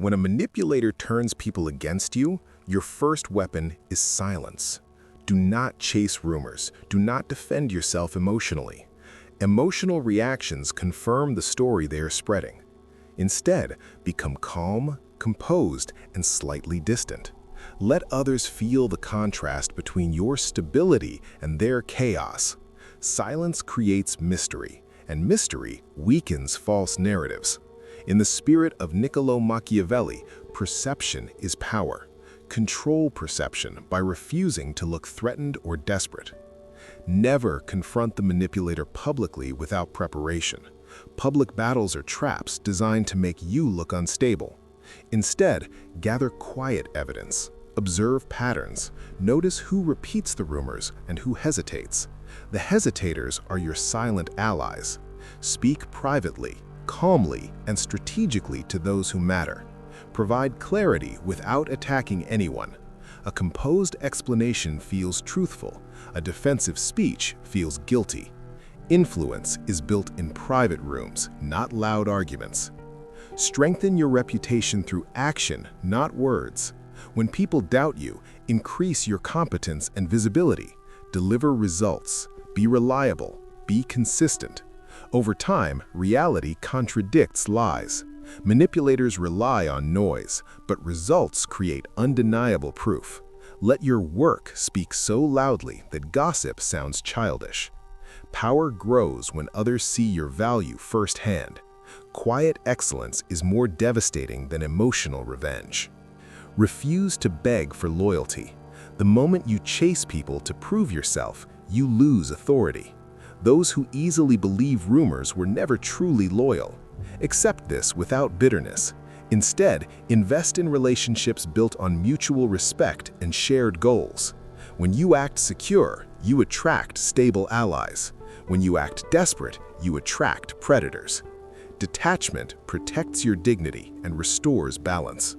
When a manipulator turns people against you, your first weapon is silence. Do not chase rumors. Do not defend yourself emotionally. Emotional reactions confirm the story they are spreading. Instead, become calm, composed, and slightly distant. Let others feel the contrast between your stability and their chaos. Silence creates mystery, and mystery weakens false narratives. In the spirit of Niccolò Machiavelli, perception is power. Control perception by refusing to look threatened or desperate. Never confront the manipulator publicly without preparation. Public battles are traps designed to make you look unstable. Instead, gather quiet evidence. Observe patterns. Notice who repeats the rumors and who hesitates. The hesitators are your silent allies. Speak privately, calmly, and strategically to those who matter. Provide clarity without attacking anyone. A composed explanation feels truthful. A defensive speech feels guilty. Influence is built in private rooms, not loud arguments. Strengthen your reputation through action, not words. When people doubt you, increase your competence and visibility. Deliver results. Be reliable. Be consistent. Over time, reality contradicts lies. Manipulators rely on noise, but results create undeniable proof. Let your work speak so loudly that gossip sounds childish. Power grows when others see your value firsthand. Quiet excellence is more devastating than emotional revenge. Refuse to beg for loyalty. The moment you chase people to prove yourself, you lose authority. Those who easily believe rumors were never truly loyal. Accept this without bitterness. Instead, invest in relationships built on mutual respect and shared goals. When you act secure, you attract stable allies. When you act desperate, you attract predators. Detachment protects your dignity and restores balance.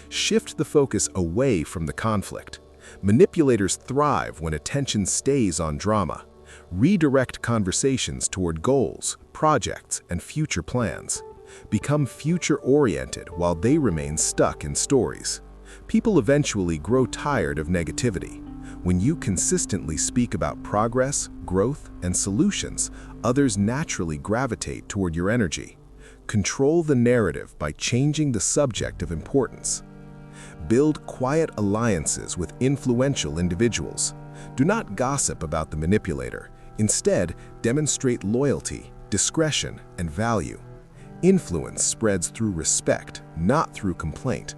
Shift the focus away from the conflict. Manipulators thrive when attention stays on drama. Redirect conversations toward goals, projects, and future plans. Become future-oriented while they remain stuck in stories. People eventually grow tired of negativity. When you consistently speak about progress, growth, and solutions, others naturally gravitate toward your energy. Control the narrative by changing the subject of importance. Build quiet alliances with influential individuals. Do not gossip about the manipulator. Instead, demonstrate loyalty, discretion, and value. Influence spreads through respect, not through complaint.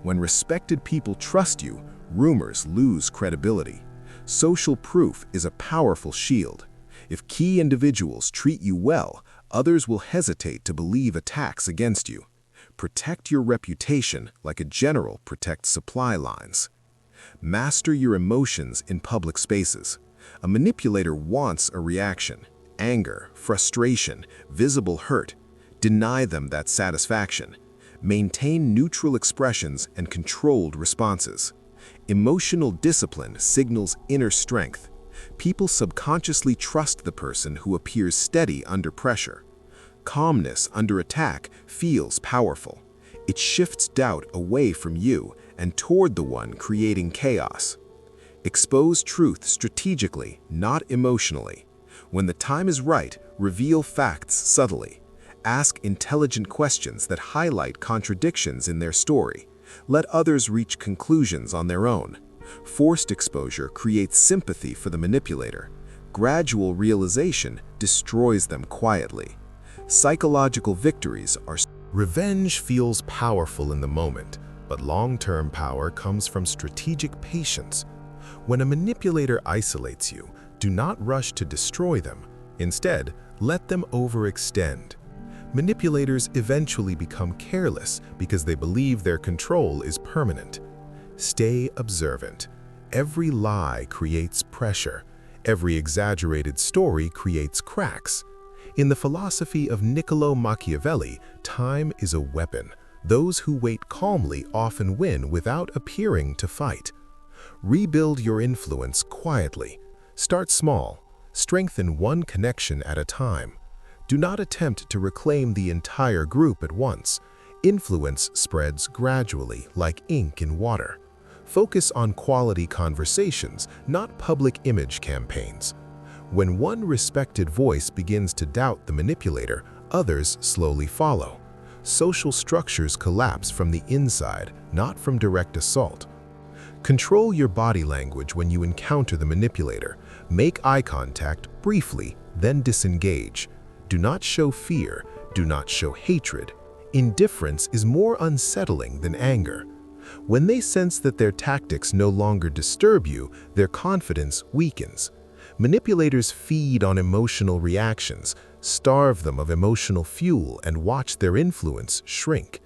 When respected people trust you, rumors lose credibility. Social proof is a powerful shield. If key individuals treat you well, others will hesitate to believe attacks against you. Protect your reputation like a general protects supply lines. Master your emotions in public spaces. A manipulator wants a reaction. Anger, frustration, visible hurt. Deny them that satisfaction. Maintain neutral expressions and controlled responses. Emotional discipline signals inner strength. People subconsciously trust the person who appears steady under pressure. Calmness under attack feels powerful. It shifts doubt away from you and toward the one creating chaos. Expose truth strategically, not emotionally. When the time is right, reveal facts subtly. Ask intelligent questions that highlight contradictions in their story. Let others reach conclusions on their own. Forced exposure creates sympathy for the manipulator. Gradual realization destroys them quietly. Psychological victories are... Revenge feels powerful in the moment, but long-term power comes from strategic patience. When a manipulator isolates you, do not rush to destroy them. Instead, let them overextend. Manipulators eventually become careless because they believe their control is permanent. Stay observant. Every lie creates pressure. Every exaggerated story creates cracks. In the philosophy of Niccolò Machiavelli, time is a weapon. Those who wait calmly often win without appearing to fight. Rebuild your influence quietly. Start small. Strengthen one connection at a time. Do not attempt to reclaim the entire group at once. Influence spreads gradually, like ink in water. Focus on quality conversations, not public image campaigns. When one respected voice begins to doubt the manipulator, others slowly follow. Social structures collapse from the inside, not from direct assault. Control your body language when you encounter the manipulator. Make eye contact briefly, then disengage. Do not show fear. Do not show hatred. Indifference is more unsettling than anger. When they sense that their tactics no longer disturb you, their confidence weakens. Manipulators feed on emotional reactions, starve them of emotional fuel, and watch their influence shrink.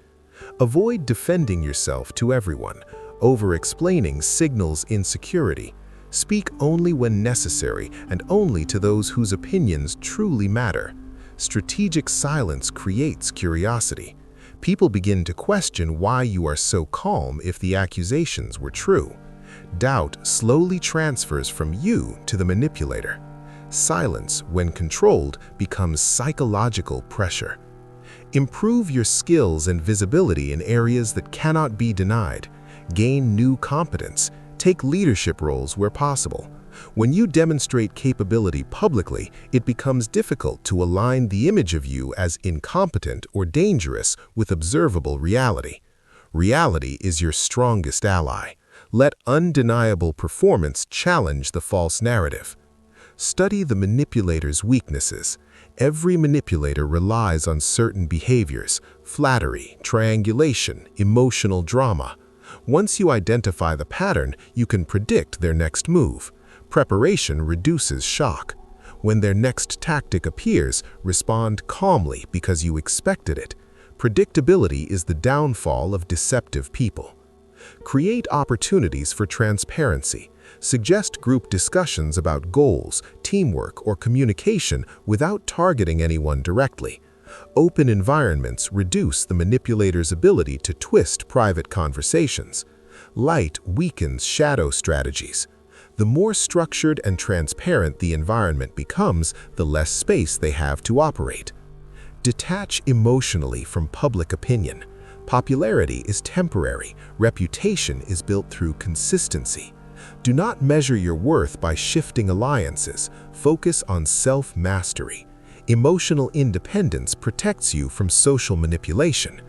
Avoid defending yourself to everyone. Over-explaining signals insecurity. Speak only when necessary and only to those whose opinions truly matter. Strategic silence creates curiosity. People begin to question why you are so calm if the accusations were true. Doubt slowly transfers from you to the manipulator. Silence, when controlled, becomes psychological pressure. Improve your skills and visibility in areas that cannot be denied. Gain new competence. Take leadership roles where possible. When you demonstrate capability publicly, it becomes difficult to align the image of you as incompetent or dangerous with observable reality. Reality is your strongest ally. Let undeniable performance challenge the false narrative. Study the manipulator's weaknesses. Every manipulator relies on certain behaviors: flattery, triangulation, emotional drama. Once you identify the pattern, you can predict their next move. Preparation reduces shock. When their next tactic appears, respond calmly because you expected it. Predictability is the downfall of deceptive people. Create opportunities for transparency. Suggest group discussions about goals, teamwork, or communication without targeting anyone directly. Open environments reduce the manipulator's ability to twist private conversations. Light weakens shadow strategies. The more structured and transparent the environment becomes, the less space they have to operate. Detach emotionally from public opinion. Popularity is temporary. Reputation is built through consistency. Do not measure your worth by shifting alliances. Focus on self-mastery. Emotional independence protects you from social manipulation.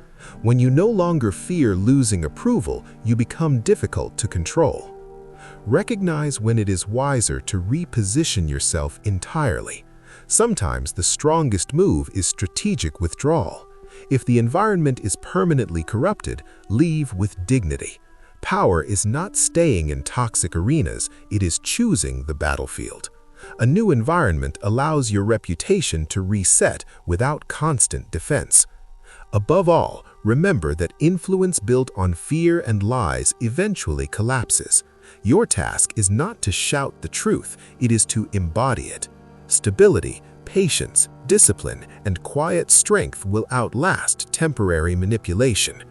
When you no longer fear losing approval, you become difficult to control. Recognize when it is wiser to reposition yourself entirely. Sometimes the strongest move is strategic withdrawal. If the environment is permanently corrupted, leave with dignity. Power is not staying in toxic arenas, it is choosing the battlefield. A new environment allows your reputation to reset without constant defense. Above all, remember that influence built on fear and lies eventually collapses. Your task is not to shout the truth, it is to embody it. Stability, patience, discipline, and quiet strength will outlast temporary manipulation.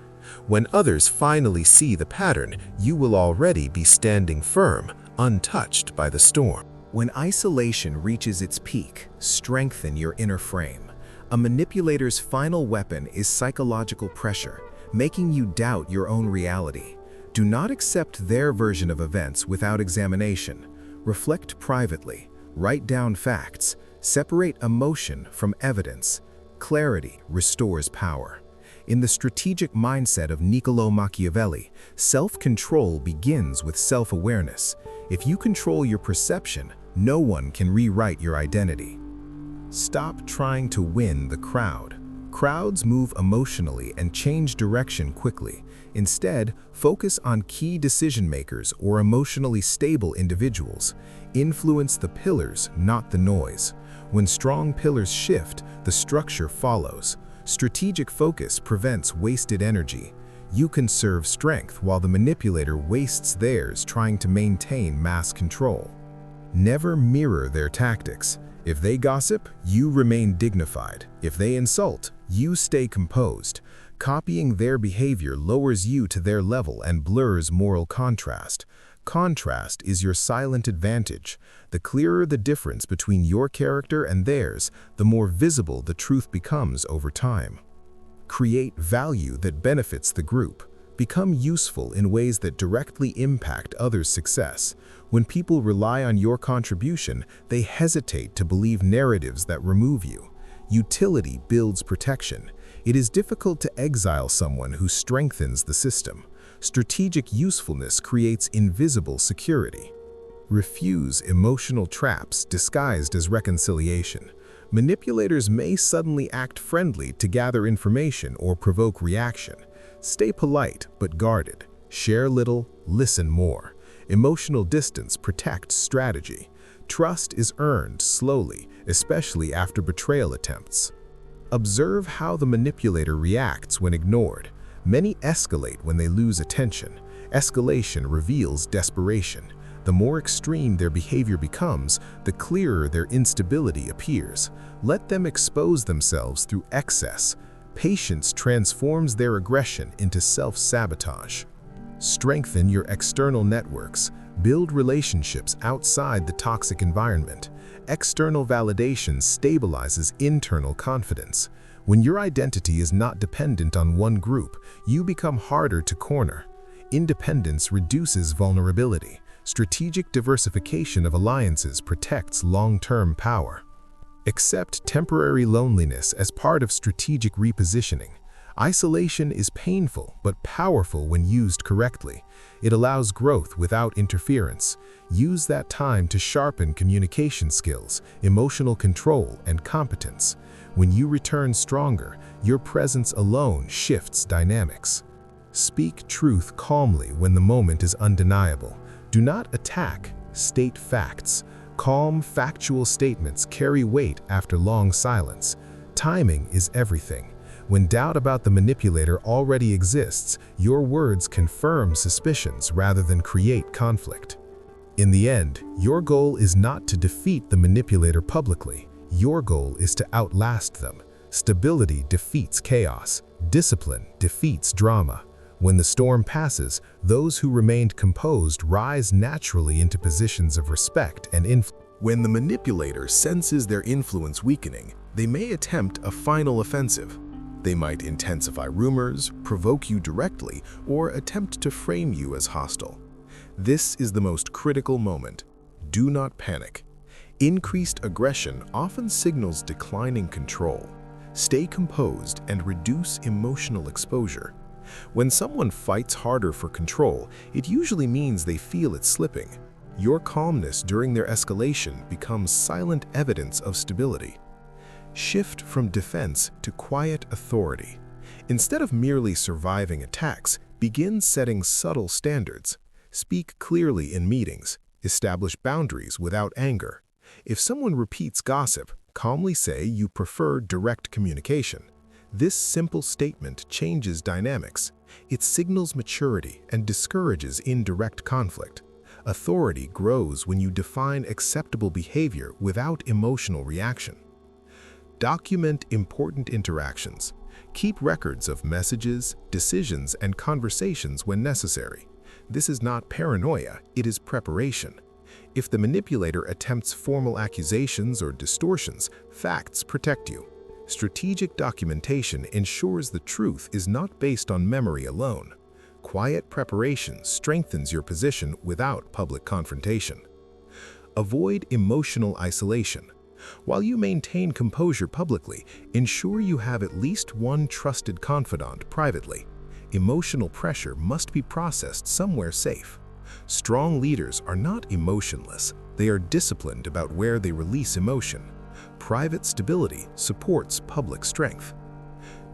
When others finally see the pattern, you will already be standing firm, untouched by the storm. When isolation reaches its peak, strengthen your inner frame. A manipulator's final weapon is psychological pressure, making you doubt your own reality. Do not accept their version of events without examination. Reflect privately, write down facts, separate emotion from evidence. Clarity restores power. In the strategic mindset of Niccolò Machiavelli, self-control begins with self-awareness. If you control your perception, no one can rewrite your identity. Stop trying to win the crowd. Crowds move emotionally and change direction quickly. Instead, focus on key decision-makers or emotionally stable individuals. Influence the pillars, not the noise. When strong pillars shift, the structure follows. Strategic focus prevents wasted energy. You conserve strength while the manipulator wastes theirs trying to maintain mass control. Never mirror their tactics. If they gossip, you remain dignified. If they insult, you stay composed. Copying their behavior lowers you to their level and blurs moral contrast. Contrast is your silent advantage. The clearer the difference between your character and theirs, the more visible the truth becomes over time. Create value that benefits the group. Become useful in ways that directly impact others' success. When people rely on your contribution, they hesitate to believe narratives that remove you. Utility builds protection. It is difficult to exile someone who strengthens the system. Strategic usefulness creates invisible security. Refuse emotional traps disguised as reconciliation. Manipulators may suddenly act friendly to gather information or provoke reaction. Stay polite but guarded. Share little, listen more. Emotional distance protects strategy. Trust is earned slowly, especially after betrayal attempts. Observe how the manipulator reacts when ignored. Many escalate when they lose attention. Escalation reveals desperation. The more extreme their behavior becomes, the clearer their instability appears. Let them expose themselves through excess. Patience transforms their aggression into self-sabotage. Strengthen your external networks. Build relationships outside the toxic environment. External validation stabilizes internal confidence. When your identity is not dependent on one group, you become harder to corner. Independence reduces vulnerability. Strategic diversification of alliances protects long-term power. Accept temporary loneliness as part of strategic repositioning. Isolation is painful but powerful when used correctly. It allows growth without interference. Use that time to sharpen communication skills, emotional control, and competence. When you return stronger, your presence alone shifts dynamics. Speak truth calmly when the moment is undeniable. Do not attack, state facts. Calm, factual statements carry weight after long silence. Timing is everything. When doubt about the manipulator already exists, your words confirm suspicions rather than create conflict. In the end, your goal is not to defeat the manipulator publicly. Your goal is to outlast them. Stability defeats chaos. Discipline defeats drama. When the storm passes, those who remained composed rise naturally into positions of respect and influence. When the manipulator senses their influence weakening, they may attempt a final offensive. They might intensify rumors, provoke you directly, or attempt to frame you as hostile. This is the most critical moment. Do not panic. Increased aggression often signals declining control. Stay composed and reduce emotional exposure. When someone fights harder for control, it usually means they feel it slipping. Your calmness during their escalation becomes silent evidence of stability. Shift from defense to quiet authority. Instead of merely surviving attacks, begin setting subtle standards. Speak clearly in meetings. Establish boundaries without anger. If someone repeats gossip, calmly say you prefer direct communication. This simple statement changes dynamics. It signals maturity and discourages indirect conflict. Authority grows when you define acceptable behavior without emotional reaction. Document important interactions. Keep records of messages, decisions, and conversations when necessary. This is not paranoia, it is preparation. If the manipulator attempts formal accusations or distortions, facts protect you. Strategic documentation ensures the truth is not based on memory alone. Quiet preparation strengthens your position without public confrontation. Avoid emotional isolation. While you maintain composure publicly, ensure you have at least one trusted confidant privately. Emotional pressure must be processed somewhere safe. Strong leaders are not emotionless. They are disciplined about where they release emotion. Private stability supports public strength.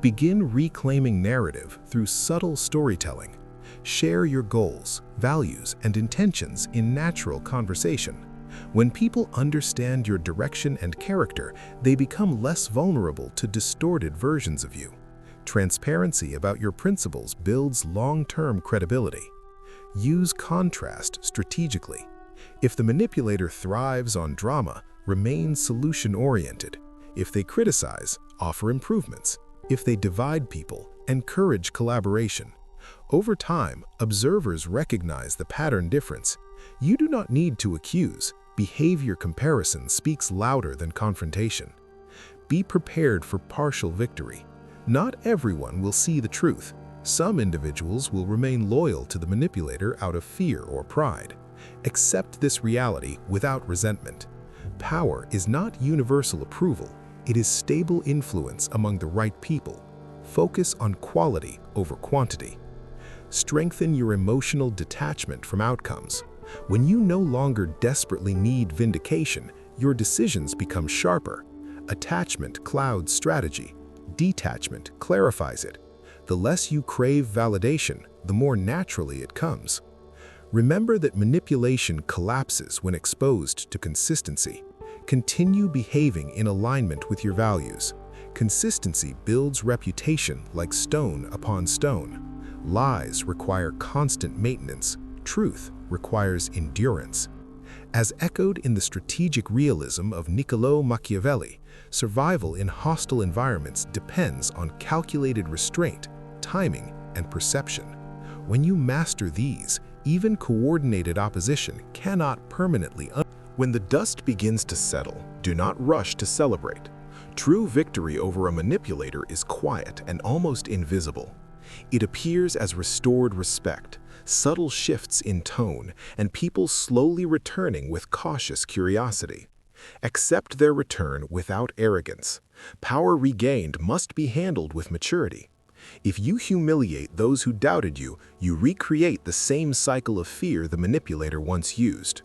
Begin reclaiming narrative through subtle storytelling. Share your goals, values, and intentions in natural conversation. When people understand your direction and character, they become less vulnerable to distorted versions of you. Transparency about your principles builds long-term credibility. Use contrast strategically. If the manipulator thrives on drama, remain solution-oriented. If they criticize, offer improvements. If they divide people, encourage collaboration. Over time, observers recognize the pattern difference. You do not need to accuse. Behavior comparison speaks louder than confrontation. Be prepared for partial victory. Not everyone will see the truth. Some individuals will remain loyal to the manipulator out of fear or pride. Accept this reality without resentment. Power is not universal approval. It is stable influence among the right people. Focus on quality over quantity. Strengthen your emotional detachment from outcomes. When you no longer desperately need vindication, your decisions become sharper. Attachment clouds strategy. Detachment clarifies it. The less you crave validation, the more naturally it comes. Remember that manipulation collapses when exposed to consistency. Continue behaving in alignment with your values. Consistency builds reputation like stone upon stone. Lies require constant maintenance. Truth requires endurance. As echoed in the strategic realism of Niccolò Machiavelli, survival in hostile environments depends on calculated restraint, timing, and perception. When you master these, even coordinated opposition cannot permanently. When the dust begins to settle, do not rush to celebrate. True victory over a manipulator is quiet and almost invisible. It appears as restored respect, subtle shifts in tone, and people slowly returning with cautious curiosity. Accept their return without arrogance. Power regained must be handled with maturity. If you humiliate those who doubted you, you recreate the same cycle of fear the manipulator once used.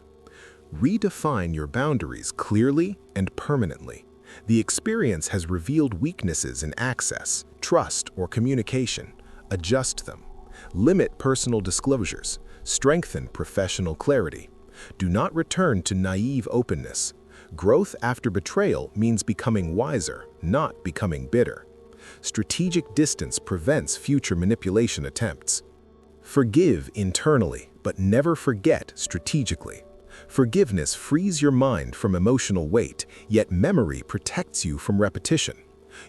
Redefine your boundaries clearly and permanently. The experience has revealed weaknesses in access, trust, or communication. Adjust them. Limit personal disclosures. Strengthen professional clarity. Do not return to naive openness. Growth after betrayal means becoming wiser, not becoming bitter. Strategic distance prevents future manipulation attempts. Forgive internally, but never forget strategically. Forgiveness frees your mind from emotional weight, yet memory protects you from repetition.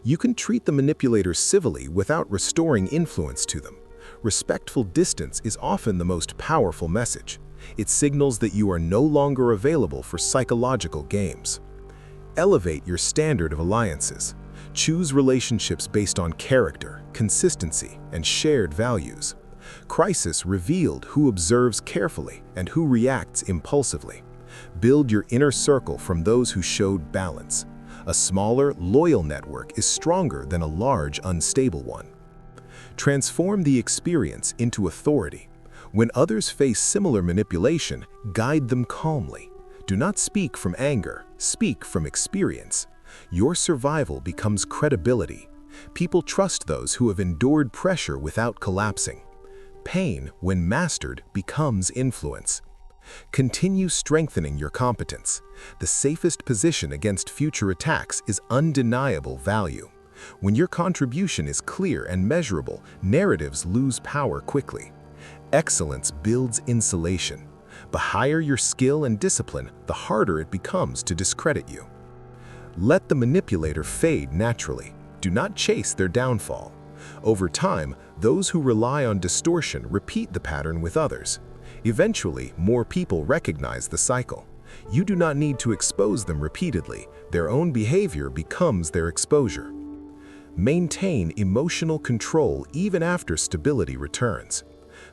You can treat the manipulator civilly without restoring influence to them. Respectful distance is often the most powerful message. It signals that you are no longer available for psychological games. Elevate your standard of alliances. Choose relationships based on character, consistency, and shared values. Crisis revealed who observes carefully and who reacts impulsively. Build your inner circle from those who showed balance. A smaller, loyal network is stronger than a large, unstable one. Transform the experience into authority. When others face similar manipulation, guide them calmly. Do not speak from anger, speak from experience. Your survival becomes credibility. People trust those who have endured pressure without collapsing. Pain, when mastered, becomes influence. Continue strengthening your competence. The safest position against future attacks is undeniable value. When your contribution is clear and measurable, narratives lose power quickly. Excellence builds insulation. The higher your skill and discipline, the harder it becomes to discredit you. Let the manipulator fade naturally. Do not chase their downfall. Over time, those who rely on distortion repeat the pattern with others. Eventually, more people recognize the cycle. You do not need to expose them repeatedly. Their own behavior becomes their exposure. Maintain emotional control even after stability returns.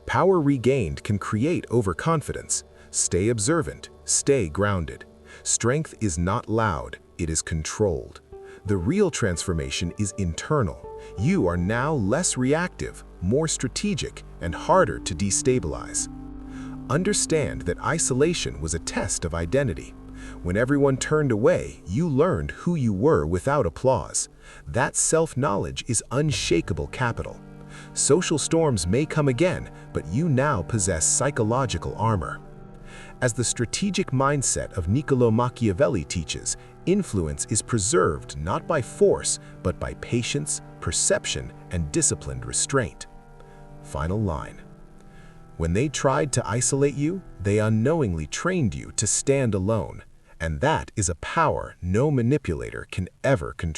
Power regained can create overconfidence. Stay observant, stay grounded. Strength is not loud, it is controlled. The real transformation is internal. You are now less reactive, more strategic, and harder to destabilize. Understand that isolation was a test of identity. When everyone turned away, you learned who you were without applause. That self-knowledge is unshakable capital. Social storms may come again, but you now possess psychological armor. As the strategic mindset of Niccolò Machiavelli teaches, influence is preserved not by force, but by patience, perception, and disciplined restraint. Final line. When they tried to isolate you, they unknowingly trained you to stand alone, and that is a power no manipulator can ever control.